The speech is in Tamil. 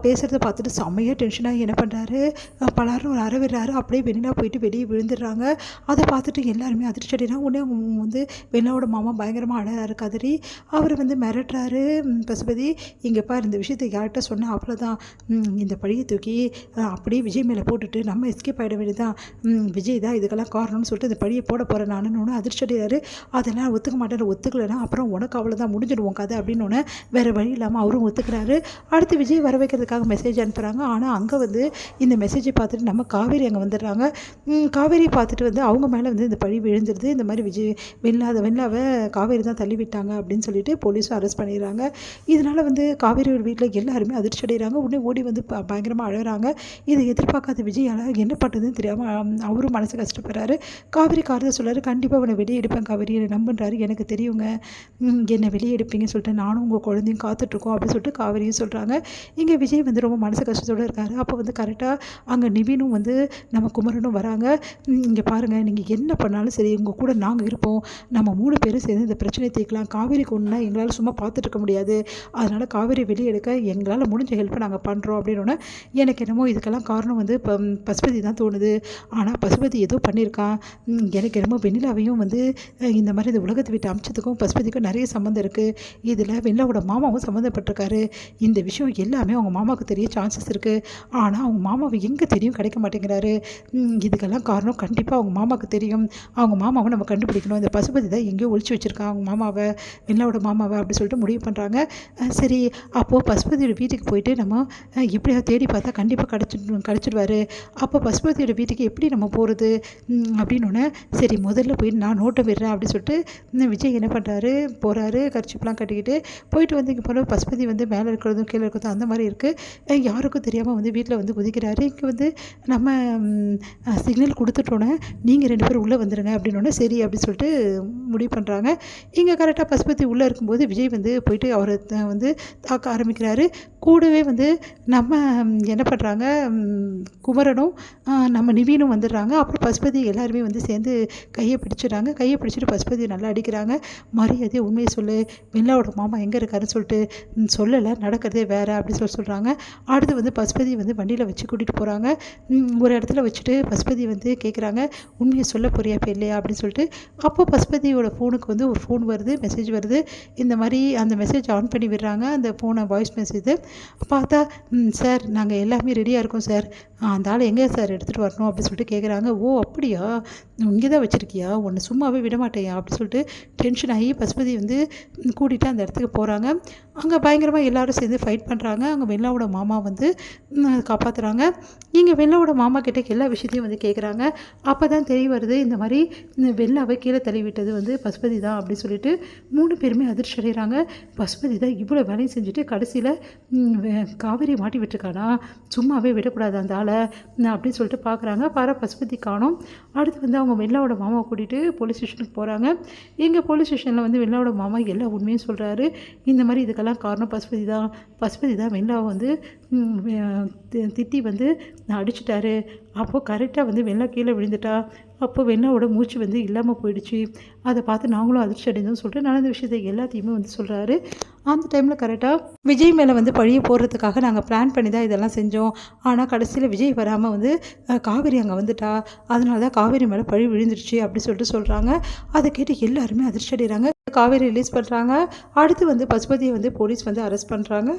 பேசுகிறத பார்த்துட்டு செம்மையாக டென்ஷனாக என்ன பண்ணுறாரு, பலாரும் ஒரு அறை விடுறாரு. அப்படியே வெண்ணிலா போயிட்டு வெளியே விழுந்துடுறாங்க. அதை பார்த்துட்டு எல்லாருமே அதிர்ச்சி அடைகிறாங்க. உடனே வந்து வெண்ணிலாவோட மாமா பயங்கரமாக அழகாரு கதறி அவர் வந்து மிரட்டுறாரு. பசுபதி, இங்கே பாரு, இந்த விஷயத்தை யார்கிட்ட சொன்னால் அவ்வளோதான், இந்த பழியை தூக்கி அப்படியே விஜய் மேலே போட்டுட்டு நம்ம எஸ்கேப் ஆகிட வேண்டியதான். விஜய் தான் இதுக்கெல்லாம் காரணம்னு சொல்லிட்டு இந்த பழியை போட போகிறேன் நானுன்னு அதிர்ச்சி அடைகிறாரு. அதெல்லாம் ஒத்துக்க மாட்டேன், ஒத்துக்கலைன்னா அப்புறம் உனக்கு அவ்வளோதான், முடிஞ்சிடுவோம் கதை அப்படின்னு ஒன்று வேறு வழி இல்லாமல் அவரும் ஒத்துக்கிறாரு. அடுத்து விஜய் வர வைக்கிறதுக்காக மெசேஜ் அனுப்புகிறாங்க. ஆனால் அங்கே வந்து இந்த மெசேஜை பார்த்துட்டு நம்ம காவேரி அங்கே வந்துடுறாங்க. காவேரி பார்த்துட்டு வந்து அவங்க மேலே வந்து இந்த பழி விழுந்துருது. இந்த மாதிரி வெண்ணிலாவை காவேரி தான் தள்ளி விட்டாங்க அப்படின்னு சொல்லிட்டு போலீஸும் அரெஸ்ட் பண்ணிடுறாங்க. இதனால் வந்து காவேரியோட வீட்டில் எல்லாருமே அதிர்ச்சி அடைகிறாங்க. உடனே ஓடி வந்து பயங்கரமாக அழகிறாங்க. இதை எதிர்பார்க்காத விஜயால் என்ன பண்ணுறதுன்னு தெரியாமல் அவரும் மனசு கஷ்டப்படுறாரு. காவேரி காரதை சொல்கிறாரு, கண்டிப்பாக அவனை வெளியே எடுப்பேன் காவேரி, என்னை நம்புன்றாரு, எனக்கு தெரியுங்க, என்னை வெளியே எடுப்பீங்கன்னு சொல்லிட்டு நானும் உங்கள் குழந்தையும் காத்துட்ருக்கோம் அப்படின்னு சொல்லிட்டு காவேரியும் சொல்கிறாங்க. இங்கே விஜய் வந்து ரொம்ப மனசு கஷ்டத்தோடு இருக்காரு. அப்போ வந்து கரெக்டாக அங்கே நிவினும் வந்து நம்ம குமரனும் வராங்க. இங்கே பாருங்கள், நீங்கள் என்ன பண்ணாலும் சரி உங்கள் கூட நாங்கள் இருப்போம், நம்ம 3 பேரும் சேர்ந்து இந்த பிரச்சனையை தீர்க்கலாம், காவேரி கொண்டுனா எங்களால் சும்மா பார்த்துட்டு இருக்க முடியாது, அதனால் காவேரி வெளியே எடுக்க எங்களால் முடிஞ்ச ஹெல்ப்பை நாங்கள் பண்ணுறோம் அப்படின்னு. எனக்கு என்னமோ இதுக்கெல்லாம் காரணம் வந்து பசுபதி தான் தோணுது. ஆனால் பசுபதி ஏதோ பண்ணியிருக்கான். எனக்கு என்னமோ வெண்ணிலாவையும் வந்து இந்த மாதிரி இந்த உலகத்தை விட்டு அமிச்சதுக்கும் பசுபதிக்கும் நிறைய சம்மந்தம் இருக்குது. இதில் வெண்ணிலாவோட மாமாவும் சம்மந்தப்பட்டிருக்காரு. இந்த விஷயம் எல்லாமே அவங்க மாமாவுக்கு தெரிய சான்சஸ் இருக்குது. ஆனால் அவங்க மாமாவை எங்கே தெரியும், கிடைக்க மாட்டேங்கிறாரு. இதுக்கெல்லாம் காரணம் கண்டிப்பாக அவங்க மாமாவுக்கு தெரியும். அவங்க மாமாவை நம்ம கண்டுபிடிக்கணும். இந்த பசுபதி தான் எங்கேயோ ஒழிச்சு வச்சுருக்காங்க அவங்க மாமாவை, வெண்ணிலாவோட மாமாவை அப்படி சொல்லிட்டு முடிவு பண்ணுறாங்க. சரி, அப்போது பசுபதியோட வீட்டுக்கு போயிட்டு நம்ம எப்படியாவது தேடி பார்த்தா கண்டிப்பாக கிடச்சிடுவார். அப்போ பசுபதியோட வீட்டுக்கு எப்படி நம்ம போகிறது அப்படின்னு. சரி, முதல்ல போய் நான் நோட்டை விடுறேன் அப்படின்னு சொல்லிட்டு விஜய் என்ன பண்ணுறாரு, போகிறாரு, கர்ச்சிப்லாம் கட்டிக்கிட்டு போயிட்டு வந்து இங்கே போகிற பசுபதி வந்து மேலே இருக்கிறதும் கீழே இருக்கிறதும் அந்த மாதிரி இருக்குது. யாருக்கும் தெரியாமல் வந்து வீட்டில் வந்து குதிக்கிறாரு. இங்கே வந்து நம்ம சிக்னல் கொடுத்துட்டோன்னே நீங்கள் 2 பேரும் உள்ளே வந்துடுங்க அப்படின்னு. சரி அப்படின்னு சொல்லிட்டு முடிவு பண்ணுறாங்க. இங்கே கரெக்டாக பசுபதி உள்ளே இருக்கும்போது விஜய் வந்து போயிட்டு அவரை வந்து தாக்க ஆரம்பிக்கிறாரு. கூடவே வந்து நம்ம என்ன பண்ணுறாங்க, குமரனும் நம்ம நிவீனும் வந்துடுறாங்க. அப்புறம் பசுபதி எல்லாருமே வந்து சேர்ந்து கையை பிடிச்சிடுறாங்க. கையை பிடிச்சிட்டு பசுபதியை நல்லா அடிக்கிறாங்க. மரியாதையை உண்மையை சொல்லு, வெண்ணிலாவோட மாமா எங்கே இருக்காருன்னு சொல்லிட்டு சொல்லலை, நடக்கிறதே வேறு அப்படின்னு சொல்கிறாங்க. அடுத்து வந்து பசுபதி வந்து வண்டியில் வச்சு கூட்டிகிட்டு போகிறாங்க. ஒரு இடத்துல வச்சுட்டு பசுபதி வந்து கேட்குறாங்க, உண்மையை சொல்ல போறியா இப்போ இல்லையா அப்படின்னு சொல்லிட்டு. அப்போ பசுபதியோட ஃபோனுக்கு வந்து ஒரு ஃபோன் வருது, மெசேஜ் வருது. இந்த மாதிரி அந்த மெசேஜ் ஆன் பண்ணி விடுறாங்க. அந்த ஃபோனை வாய்ஸ் மெசேஜ் பார்த்தா, சார் நாங்கள் எல்லாமே ரெடியாக இருக்கோம் சார், அந்த ஆள் எங்கே சார் எடுத்துகிட்டு வரணும் அப்படின்னு சொல்லிட்டு கேட்குறாங்க. ஓ அப்படியா, இங்கே தான் வச்சுருக்கியா, உன்னை சும்மாவே விட மாட்டேயா அப்படின்னு சொல்லிட்டு டென்ஷன் ஆகி பசுபதி வந்து கூட்டிகிட்டு அந்த இடத்துக்கு போகிறாங்க. அங்கே பயங்கரமாக எல்லோரும் சேர்ந்து ஃபைட் பண்ணுறாங்க. அங்கே வெண்ணிலாவோட மாமா வந்து காப்பாற்றுறாங்க. இங்கே வெண்ணிலாவோட மாமா கிட்டே எல்லா விஷயத்தையும் வந்து கேட்குறாங்க. அப்போ தான் தெரிய வருது, இந்த மாதிரி வெண்ணிலாவை கீழே தள்ளி விட்டது வந்து பசுபதி தான் அப்படின்னு சொல்லிட்டு 3 பேருமே அதிர்ச்சி அடைகிறாங்க. பசுபதி தான் இவ்வளோ வேலையும் செஞ்சுட்டு கடைசியில் காவேரி மாட்டி விட்டுருக்கானா, சும்மாவே விடக்கூடாது அந்த ஆளை அப்படின்னு சொல்லிட்டு பார்க்குறாங்க. பசுபதி காணோம். அடுத்து வந்து அவங்க வெண்ணிலாவோட மாமாவை கூட்டிகிட்டு போலீஸ் ஸ்டேஷனுக்கு போகிறாங்க. எங்கள் போலீஸ் ஸ்டேஷனில் வந்து வெண்ணிலாவோட மாமா எல்லா உண்மையும் சொல்கிறாரு. இந்த மாதிரி இதுக்கெல்லாம் காரணம் பசுபதி தான் வெண்ணிலாவை வந்து திட்டி வந்து அடிச்சிட்டாரு. அப்போது கரெக்டாக வந்து வெண்ணிலா கீழே விழுந்துட்டா. அப்போ வெண்ணிலாவோட மூச்சு வந்து இல்லாமல் போயிடுச்சு. அதை பார்த்து நாங்களும் அதிர்ச்சி அடைந்தோம்னு சொல்லிட்டு நடந்த விஷயத்தை எல்லாத்தையுமே வந்து சொல்கிறாரு. அந்த டைமில் கரெக்டாக விஜய் மேலே வந்து பழியை போடுறதுக்காக நாங்கள் பிளான் பண்ணி தான் இதெல்லாம் செஞ்சோம். ஆனால் கடைசியில் விஜய் வராமல் வந்து காவேரி அங்கே வந்துட்டா, அதனால தான் காவேரி மேலே பழி விழுந்துருச்சு அப்படி சொல்லிட்டு சொல்கிறாங்க. அதை கேட்டு எல்லாருமே அதிர்ச்சி அடைகிறாங்க. காவேரி ரிலீஸ் பண்ணுறாங்க. அடுத்து வந்து பசுபதியை வந்து போலீஸ் வந்து அரெஸ்ட் பண்ணுறாங்க.